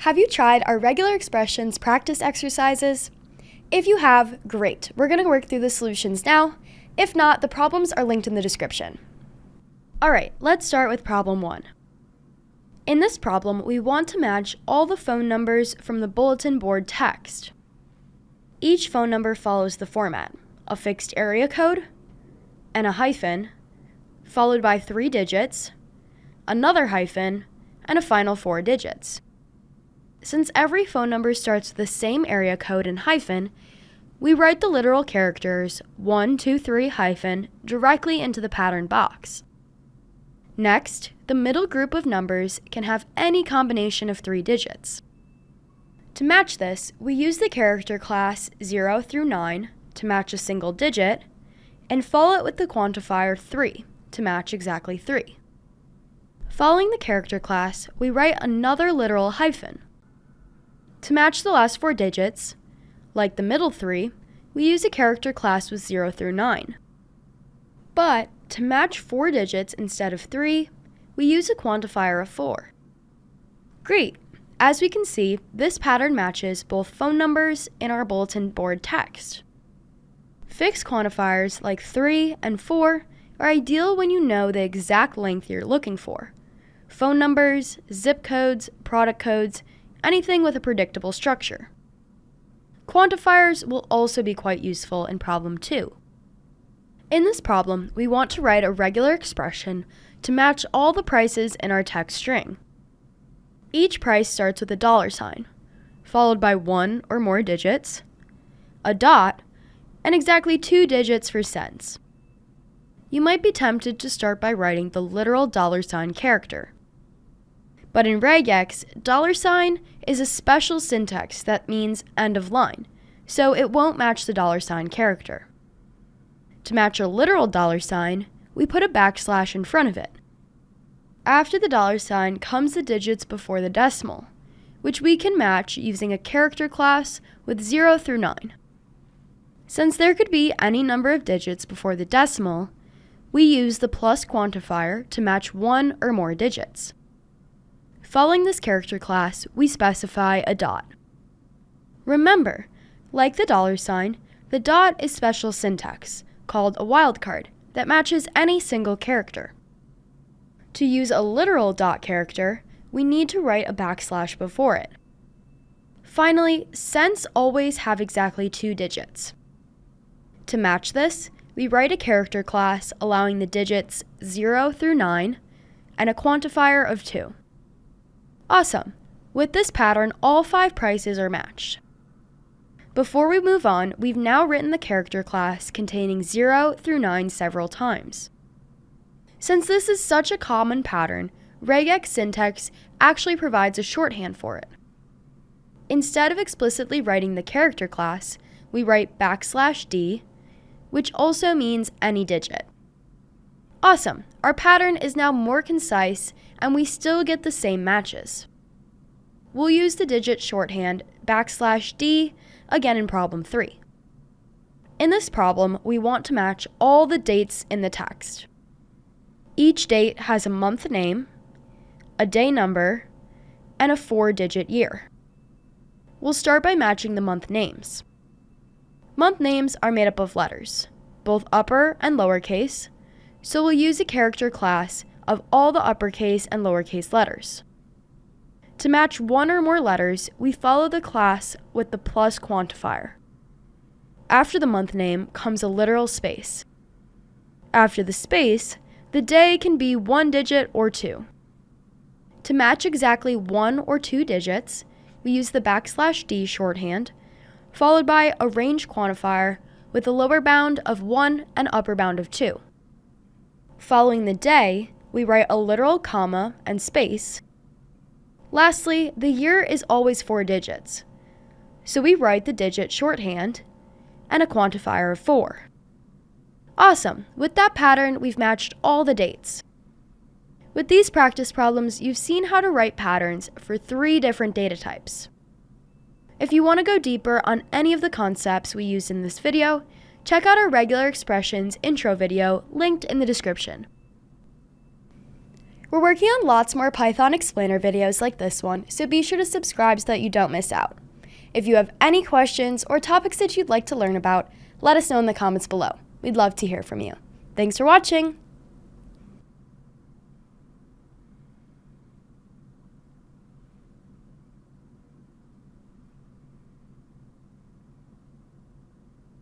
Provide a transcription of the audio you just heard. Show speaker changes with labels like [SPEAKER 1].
[SPEAKER 1] Have you tried our regular expressions practice exercises? If you have, great. We're going to work through the solutions now. If not, the problems are linked in the description. Alright, let's start with problem 1. In this problem, we want to match all the phone numbers from the bulletin board text. Each phone number follows the format: a fixed area code, and a hyphen, followed by 3 digits, another hyphen, and a final 4 digits. Since every phone number starts with the same area code and hyphen, we write the literal characters 1, 2, 3 hyphen directly into the pattern box. Next, the middle group of numbers can have any combination of 3 digits. To match this, we use the character class 0 through 9 to match a single digit, and follow it with the quantifier 3 to match exactly 3. Following the character class, we write another literal hyphen. To match the last 4 digits, like the middle 3, we use a character class with 0 through 9. But to match 4 digits instead of 3, we use a quantifier of 4. Great! As we can see, this pattern matches both phone numbers in our bulletin board text. Fixed quantifiers like 3 and 4 are ideal when you know the exact length you're looking for. Phone numbers, zip codes, product codes, anything with a predictable structure. Quantifiers will also be quite useful in problem 2. In this problem, we want to write a regular expression to match all the prices in our text string. Each price starts with a $sign, followed by 1 or more digits, a dot, and exactly 2 digits for cents. You might be tempted to start by writing the literal $sign character. But in Regex, $sign is a special syntax that means end of line, so it won't match the $sign character. To match a literal $sign, we put a backslash in front of it. After the $sign comes the digits before the decimal, which we can match using a character class with 0 through 9. Since there could be any number of digits before the decimal, we use the plus quantifier to match 1 or more digits. Following this character class, we specify a dot. Remember, like the $sign, the dot is special syntax, called a wildcard, that matches any single character. To use a literal dot character, we need to write a backslash before it. Finally, cents always have exactly 2 digits. To match this, we write a character class allowing the digits 0 through 9 and a quantifier of 2. Awesome! With this pattern, all 5 prices are matched. Before we move on, we've now written the character class containing 0 through 9 several times. Since this is such a common pattern, Regex syntax actually provides a shorthand for it. Instead of explicitly writing the character class, we write \d, which also means any digit. Awesome! Our pattern is now more concise, and we still get the same matches. We'll use the digit shorthand \d again in problem 3. In this problem, we want to match all the dates in the text. Each date has a month name, a day number, and a 4-digit year. We'll start by matching the month names. Month names are made up of letters, both upper and lowercase, so we'll use a character class of all the uppercase and lowercase letters. To match 1 or more letters, we follow the class with the plus quantifier. After the month name comes a literal space. After the space, the day can be 1 digit or 2. To match exactly 1 or 2 digits, we use the \d shorthand, followed by a range quantifier with a lower bound of 1 and upper bound of 2. Following the day, we write a literal comma and space. Lastly, the year is always 4 digits, so we write the digit shorthand and a quantifier of 4. Awesome! With that pattern, we've matched all the dates. With these practice problems, you've seen how to write patterns for 3 different data types. If you want to go deeper on any of the concepts we used in this video, check out our regular expressions intro video linked in the description. We're working on lots more Python explainer videos like this one, so be sure to subscribe so that you don't miss out. If you have any questions or topics that you'd like to learn about, let us know in the comments below. We'd love to hear from you. Thanks for watching!